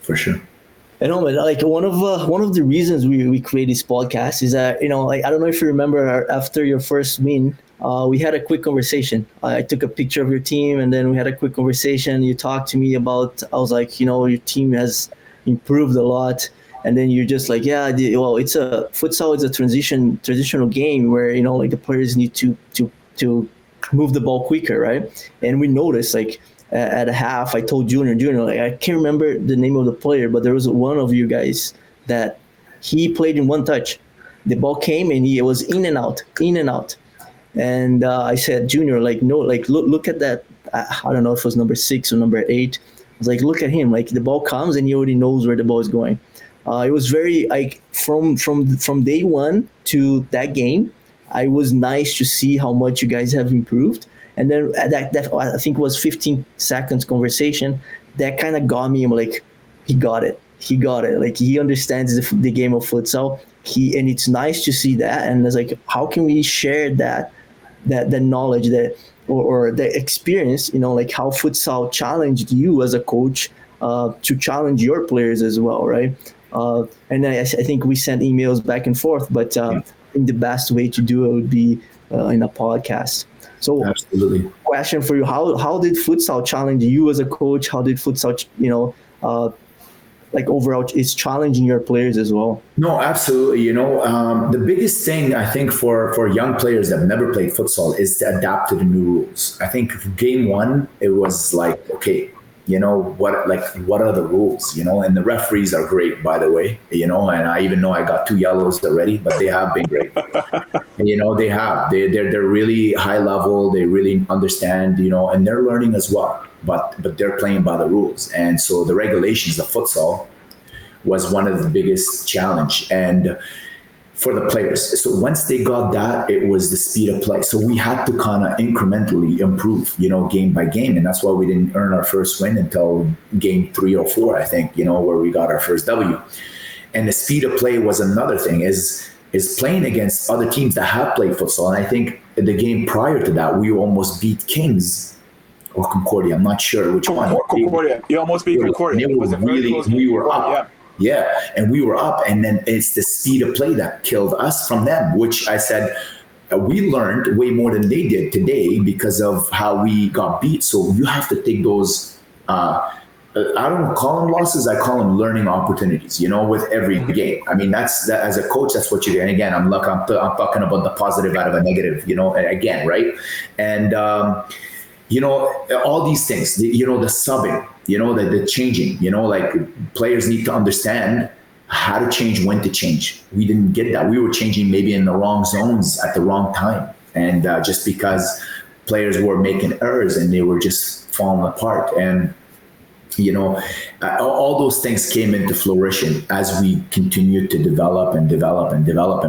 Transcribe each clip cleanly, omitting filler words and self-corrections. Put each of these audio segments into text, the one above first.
For sure. I know, but like one of the reasons we create this podcast is that like I don't know if you remember after your first win, we had a quick conversation. I took a picture of your team, and then we had a quick conversation. You talked to me about. I was like, your team has improved a lot, and then you're just like, yeah, well, it's a futsal is a transitional game where like the players need to move the ball quicker, right? And we noticed like at a half, I told Junior, like I can't remember the name of the player, but there was one of you guys that he played in one touch. The ball came and he was in and out, in and out. And I said, Junior, like no, like look at that. I don't know if it was number 6 or number 8. I was like, look at him. Like the ball comes and he already knows where the ball is going. It was very like from day one to that game. I was nice to see how much you guys have improved. And then that I think was 15 seconds conversation. That kind of got me. I'm like, he got it. He got it. Like he understands the game of futsal. And it's nice to see that. And it's like, how can we share that knowledge that or the experience? Like how futsal challenged you as a coach to challenge your players as well, right? And I think we sent emails back and forth, but I think the best way to do it would be in a podcast. So, absolutely. Question for you: How did futsal challenge you as a coach? How did futsal, like overall, is challenging your players as well? No, absolutely. The biggest thing I think for young players that have never played futsal is to adapt to the new rules. I think game one, it was like, okay, what are the rules, and the referees are great, by the way, and I even know I got 2 yellows already, but they have been great. They're really high level. They really understand, and they're learning as well, but they're playing by the rules. And so the regulations of futsal was one of the biggest challenge. And for the players. So once they got that, it was the speed of play. So we had to kind of incrementally improve, game by game. And that's why we didn't earn our first win until game 3 or 4, I think, where we got our first W. And the speed of play was another thing, is playing against other teams that have played futsal. And I think the game prior to that, we almost beat Kings or Concordia. I'm not sure which one. Concordia. You almost beat Concordia. We were up. Yeah, and we were up, and then it's the speed of play that killed us from them, which I said we learned way more than they did today because of how we got beat. So you have to take those, I don't call them losses, I call them learning opportunities, with every game. I mean, that's as a coach, that's what you do. And again, I'm talking about the positive out of a negative, again, right? And, all these things, the subbing, the changing, like players need to understand how to change, when to change. We didn't get that. We were changing maybe in the wrong zones at the wrong time. And just because players were making errors and they were just falling apart. And, all those things came into fruition as we continued to develop and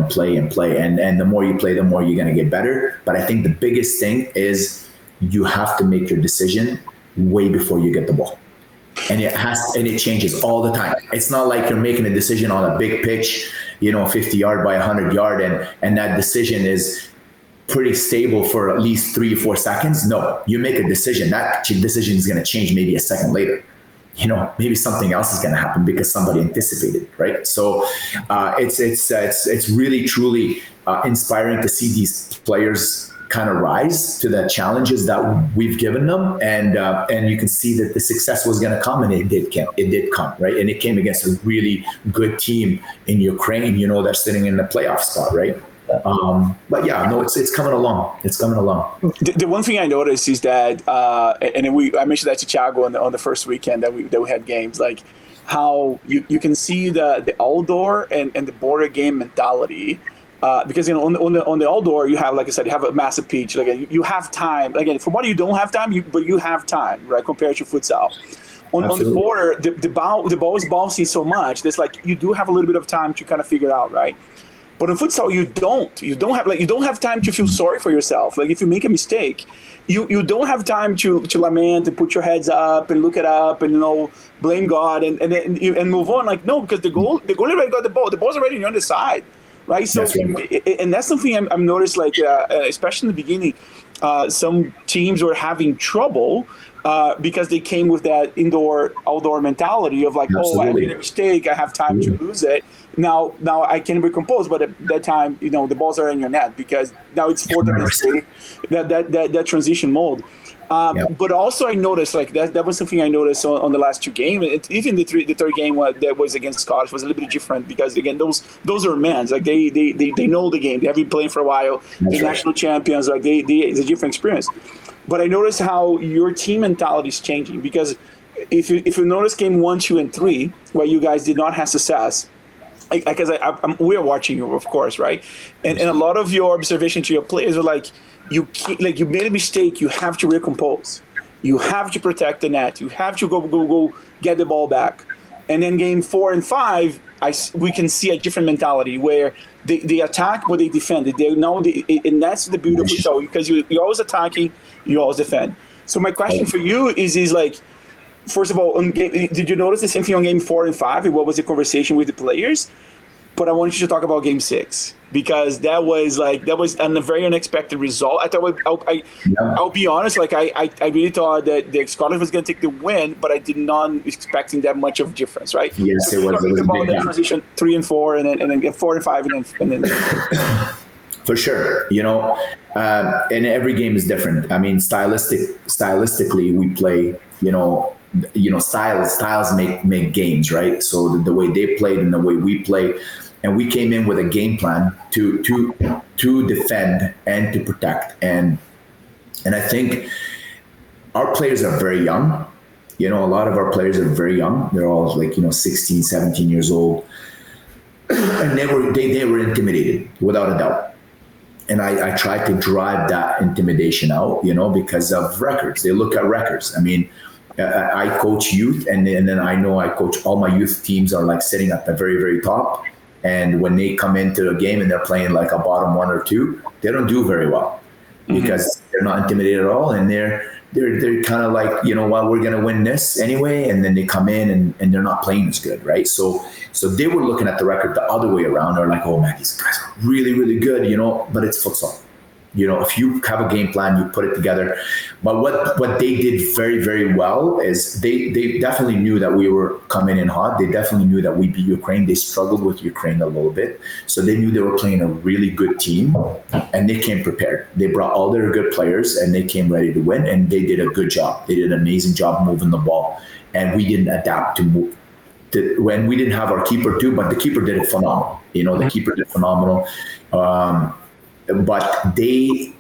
play. And the more you play, the more you're going to get better. But I think the biggest thing is you have to make your decision way before you get the ball. And it changes all the time. It's not like you're making a decision on a big pitch, 50 yard by 100 yard, and that decision is pretty stable for at least 3 or 4 seconds. No, you make a decision. That decision is going to change maybe a second later. Maybe something else is going to happen because somebody anticipated, right? So it's really truly inspiring to see these players kind of rise to the challenges that we've given them, and you can see that the success was going to come, and it did come, right? And it came against a really good team in Ukraine, they're sitting in the playoff spot, right? But yeah, no, it's coming along. It's coming along. The one thing I noticed is that, and I mentioned that to Thiago on the first weekend that we had games, like how you can see the outdoor and the border game mentality. Because on the outdoor, you have, like I said, you have a massive pitch. Like you have time. Again, for what you don't have time, but you have time, right? Compared to futsal. On the border, the ball is bouncing so much. There's like you do have a little bit of time to kind of figure it out, right? But in futsal, you don't have time to feel sorry for yourself. Like if you make a mistake, you don't have time to lament and put your heads up and look it up and blame God and move on. Like no, because the goalie already got the ball. The ball's already on the side. Right. So, and that's something I'm noticed, like, especially in the beginning, some teams were having trouble because they came with that outdoor mentality of like, oh, I made a mistake, I have time to lose it. Now I can recompose, but at that time, the balls are in your net because now it's for the mistake, that transition mode. But also I noticed like that was something I noticed on the last two games. Even the third game that was against Scottish was a little bit different because again those are men, like they know the game. They have been playing for a while. They're national champions. Like it's a different experience. But I noticed how your team mentality is changing because if you notice game 1, 2, and 3 where you guys did not have success. Because we are watching you, of course, right? And a lot of your observation to your players are like, you made a mistake, you have to recompose, you have to protect the net, you have to go get the ball back. And then game 4 and 5, we can see a different mentality where they attack, but they defend. And that's the beautiful show because you're always attacking, you always defend. So my question for you is like, first of all, did you notice the same thing on game 4 and 5? And what was the conversation with the players? But I want you to talk about game 6 because that was a very unexpected result. I thought I'll be honest, like I really thought that the Scotland was going to take the win, but I did not expecting that much of difference, right? Yes, so it was. Talking about the transition 3 and 4, and then 4 and 5, and then. For sure, and every game is different. I mean, stylistically, we play. Styles make games, right? So the way they played and the way we play, and we came in with a game plan to defend and to protect, and I think our players are very young. A lot of our players are very young. They're all like 16, 17 years old, and they were intimidated without a doubt. And I tried to drive that intimidation out, because of records. They look at records. I mean. I coach youth, and then I know I coach all my youth teams are like sitting at the very, very top. And when they come into a game and they're playing like a bottom 1 or 2, they don't do very well because they're not intimidated at all. And they're kind of like, we're going to win this anyway. And then they come in and they're not playing as good, right? So they were looking at the record the other way around. They're like, oh man, these guys are really, really good, but it's futsal. If you have a game plan, you put it together. But what they did very, very well is they definitely knew that we were coming in hot. They definitely knew that we beat Ukraine. They struggled with Ukraine a little bit. So they knew they were playing a really good team, and they came prepared. They brought all their good players, and they came ready to win, and they did a good job. They did an amazing job moving the ball, and we didn't adapt to move. When we didn't have our keeper too, but the keeper did it phenomenal. The keeper did phenomenal. But they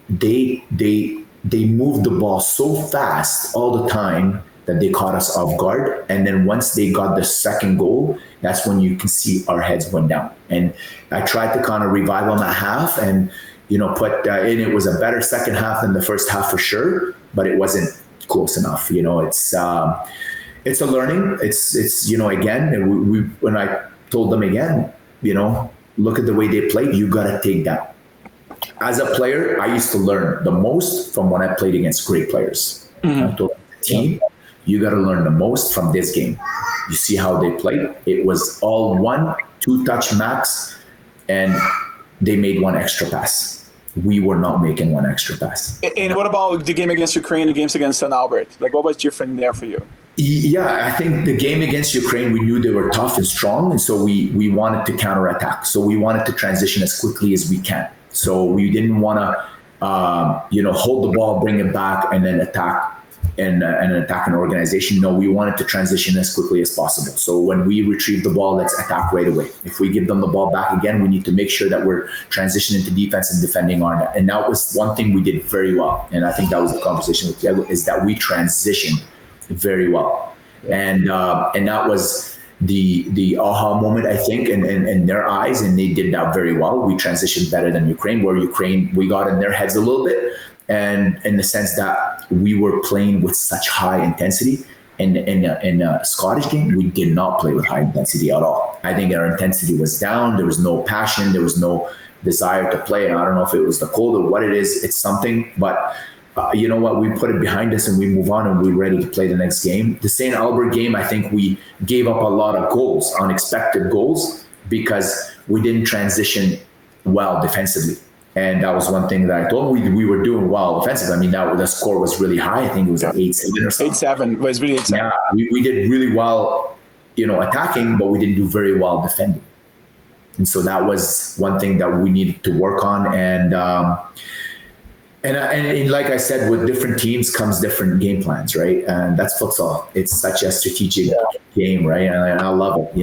moved the ball so fast all the time that they caught us off guard. And then once they got the second goal, that's when you can see our heads went down. And I tried to kind of revive on that half and, put in. It was a better second half than the first half for sure, but it wasn't close enough. It's a learning. It's again, when I told them again, look at the way they played. You got to take that. As a player, I used to learn the most from when I played against great players. I told the team, you got to learn the most from this game. You see how they played. It was all 1-2 touch max, and they made one extra pass. We were not making one extra pass. And what about the game against Ukraine, the games against St. Albert? Like, what was different there for you? Yeah, I think the game against Ukraine, we knew they were tough and strong, and so we wanted to counterattack. So we wanted to transition as quickly as we can. So we didn't want to, hold the ball, bring it back, and then attack and attack an organization. No, we wanted to transition as quickly as possible. So when we retrieve the ball, let's attack right away. If we give them the ball back again, we need to make sure that we're transitioning to defense and defending our net. And that was one thing we did very well. And I think that was the conversation with Diego, is that we transitioned very well. And that was the aha moment, I think, in their eyes, and they did that very well. We transitioned better than Ukraine, where Ukraine, we got in their heads a little bit, and in the sense that we were playing with such high intensity. In a Scottish game, we did not play with high intensity at all. I think our intensity was down. There was no passion. There was no desire to play. And I don't know if it was the cold or what it is. It's something, but you know what? We put it behind us and we move on, and we're ready to play the next game. The St. Albert game, I think we gave up a lot of goals, unexpected goals, because we didn't transition well defensively. And that was one thing that I told him. We were doing well offensively. I mean, the score was really high. I think it was like 8-7 or something. 8-7 was really 8-7. Yeah, we did really well, attacking, but we didn't do very well defending. And so that was one thing that we needed to work on. And like I said, with different teams comes different game plans, right? And that's futsal. It's such a strategic game, right? And I love it,